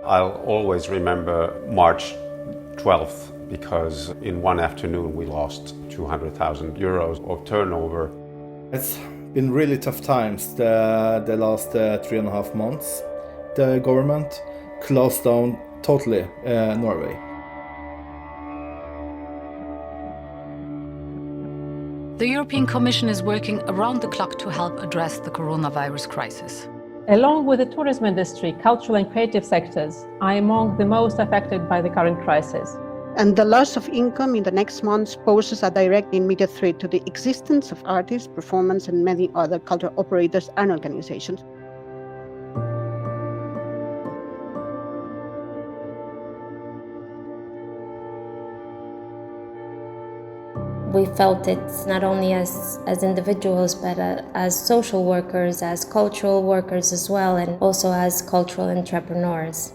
I'll always remember March 12th because in one afternoon we lost 200,000 euros of turnover. It's been really tough times the last 3.5 months. The government closed down totally Norway. The European Commission is working around the clock to help address the coronavirus crisis. Along with the tourism industry, cultural and creative sectors are among the most affected by the current crisis. And the loss of income in the next months poses a direct and immediate threat to the existence of artists, performance, and many other cultural operators and organizations. We felt it not only as individuals, but as social workers, as cultural workers as well, and also as cultural entrepreneurs.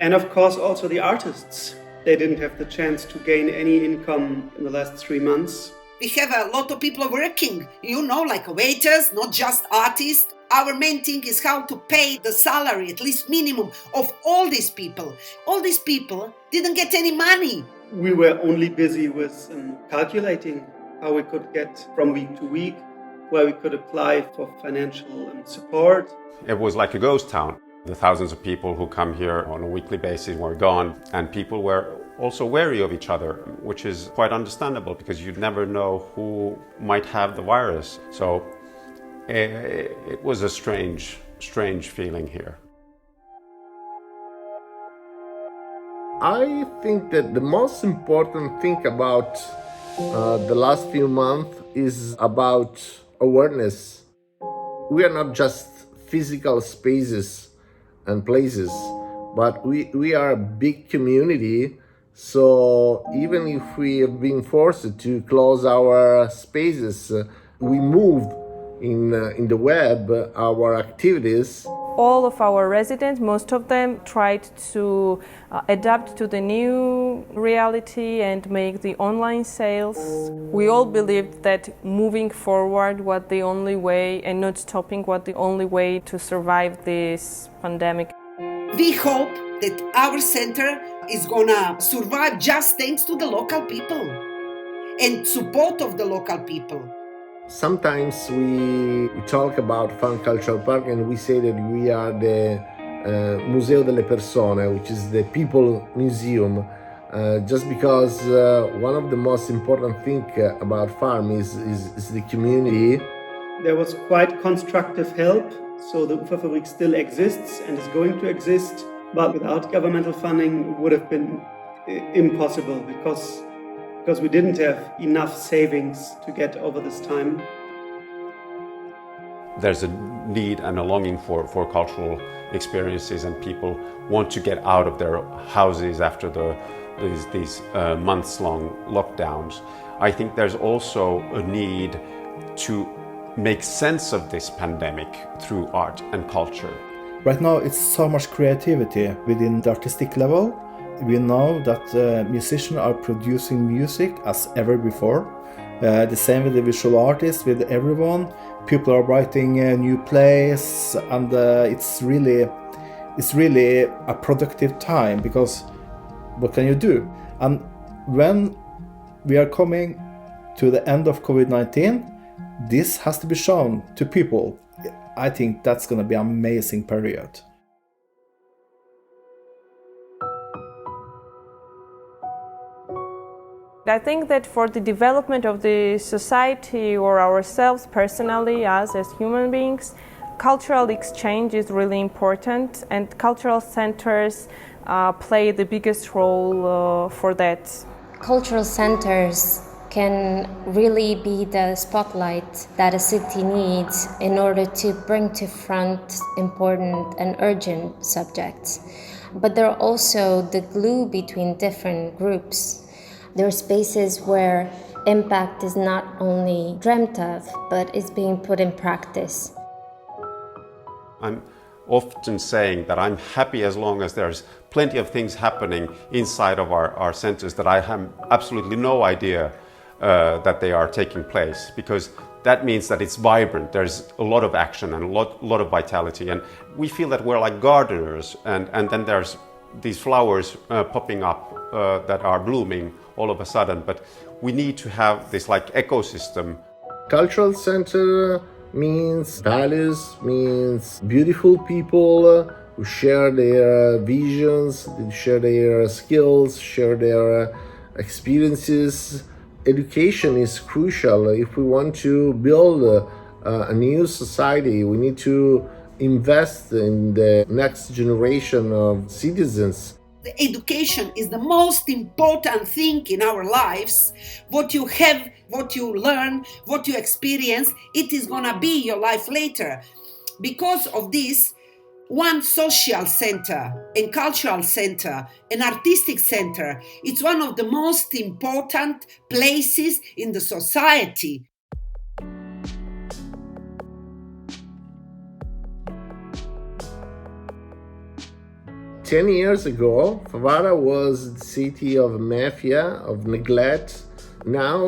And of course also the artists. They didn't have the chance to gain any income in the last 3 months. We have a lot of people working, like waiters, not just artists. Our main thing is how to pay the salary, at least minimum, of all these people. All these people didn't get any money. We were only busy with calculating how we could get from week to week, where we could apply for financial support. It was like a ghost town. The thousands of people who come here on a weekly basis were gone, and people were also wary of each other, which is quite understandable because you never know who might have the virus. So it was a strange feeling here. I think that the most important thing about the last few months is about awareness. We are not just physical spaces and places, but we are a big community. So even if we have been forced to close our spaces, we moved in the web our activities. All of our residents, most of them, tried to adapt to the new reality and make the online sales. We all believed that moving forward was the only way, and not stopping was the only way to survive this pandemic. We hope that our center is gonna survive just thanks to the local people and support of the local people. Sometimes we talk about Fun Cultural Park and we say that we are the Museo delle Persone, which is the people museum, just because one of the most important things about farm is the community. There was quite constructive help, so the Uferfabrik still exists and is going to exist, but without governmental funding it would have been impossible because we didn't have enough savings to get over this time. There's a need and a longing for cultural experiences, and people want to get out of their houses after these months-long lockdowns. I think there's also a need to make sense of this pandemic through art and culture. Right now it's so much creativity within the artistic level. We know that musicians are producing music as ever before. The same with the visual artists, with everyone. People are writing new plays, and it's really a productive time, because what can you do? And when we are coming to the end of COVID-19, this has to be shown to people. I think that's going to be an amazing period. I think that for the development of the society or ourselves personally as human beings, cultural exchange is really important, and cultural centers play the biggest role for that. Cultural centers can really be the spotlight that a city needs in order to bring to front important and urgent subjects. But they're also the glue between different groups. There are spaces where impact is not only dreamt of, but is being put in practice. I'm often saying that I'm happy as long as there's plenty of things happening inside of our centers that I have absolutely no idea that they are taking place, because that means that it's vibrant. There's a lot of action and a lot of vitality, and we feel that we're like gardeners, and then there's these flowers popping up that are blooming all of a sudden, but we need to have this like ecosystem. Cultural center means values, means beautiful people who share their visions, share their skills, share their experiences. Education is crucial. If we want to build a new society, we need to invest in the next generation of citizens. The education is the most important thing in our lives. What you have, what you learn, what you experience, it is gonna be your life later. Because of this, one social center, a cultural center, an artistic center, it's one of the most important places in the society. 10 years ago, Favara was the city of mafia, of neglect. Now,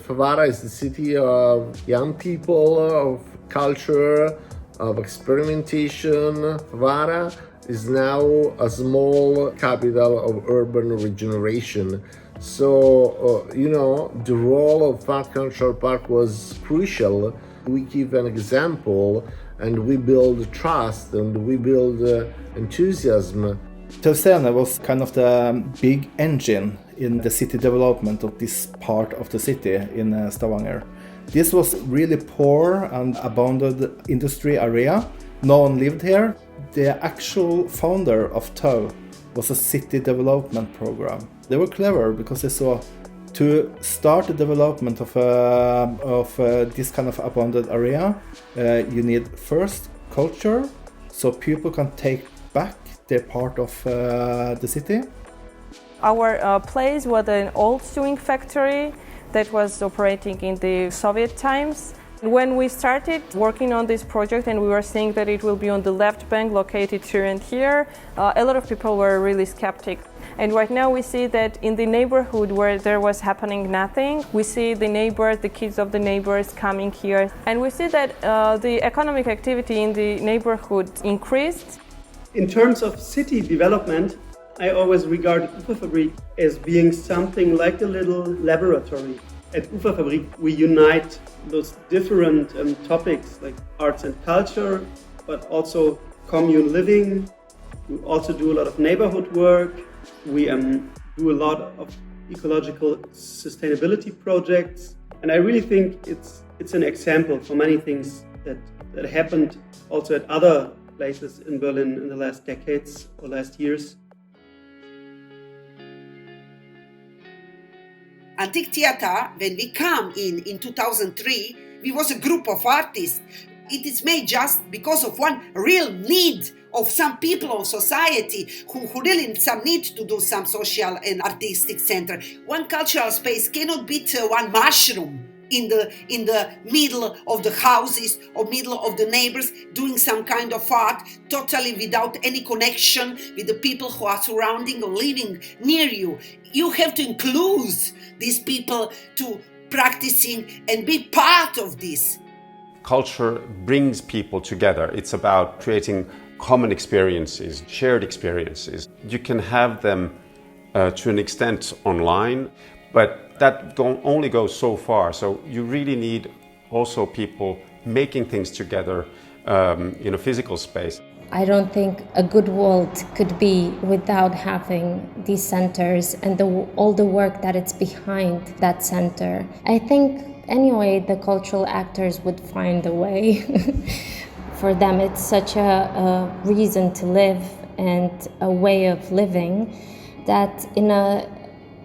Favara is the city of young people, of culture, of experimentation. Favara is now a small capital of urban regeneration. So, the role of Far Cultural Park was crucial. We give an example and we build trust and we build enthusiasm. Scene was kind of the big engine in the city development of this part of the city in Stavanger. This was really poor and abandoned industry area. No one lived here. The actual founder of TOW was a city development program. They were clever because they saw to start the development of this kind of abandoned area, you need first culture, so people can take back their part of the city. Our place was an old sewing factory that was operating in the Soviet times. When we started working on this project and we were seeing that it will be on the left bank, located here and here, a lot of people were really skeptic. And right now we see that in the neighborhood where there was happening nothing, we see the neighbors, the kids of the neighbors coming here. And we see that the economic activity in the neighborhood increased. In terms of city development, I always regard Uferfabrik as being something like a little laboratory. At Uferfabrik, we unite those different topics like arts and culture, but also commune living. We also do a lot of neighborhood work. We do a lot of ecological sustainability projects. And I really think it's an example for many things that happened also at other places in Berlin in the last decades or last years. Antique Theater, when we come in 2003, we was a group of artists. It is made just because of one real need of some people of society who really some need to do some social and artistic center. One cultural space cannot be one mushroom in the middle of the houses or middle of the neighbors doing some kind of art totally without any connection with the people who are surrounding or living near you. You have to include these people to practicing and be part of this. Culture brings people together. It's about creating common experiences, shared experiences. You can have them to an extent online, but that only goes so far. So you really need also people making things together in a physical space. I don't think a good world could be without having these centers and all the work that it's behind that center. I think anyway the cultural actors would find a way. For them it's such a reason to live and a way of living that in a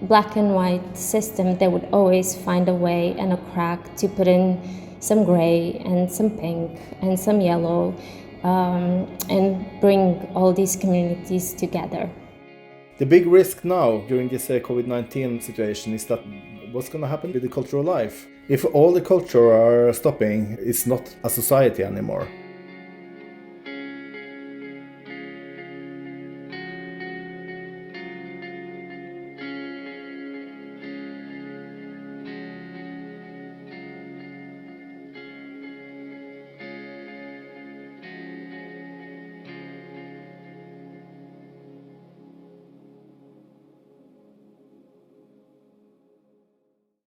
black and white system they would always find a way and a crack to put in some gray and some pink and some yellow and bring all these communities together. The big risk now during this COVID-19 situation is that what's going to happen with the cultural life? If all the culture are stopping, it's not a society anymore.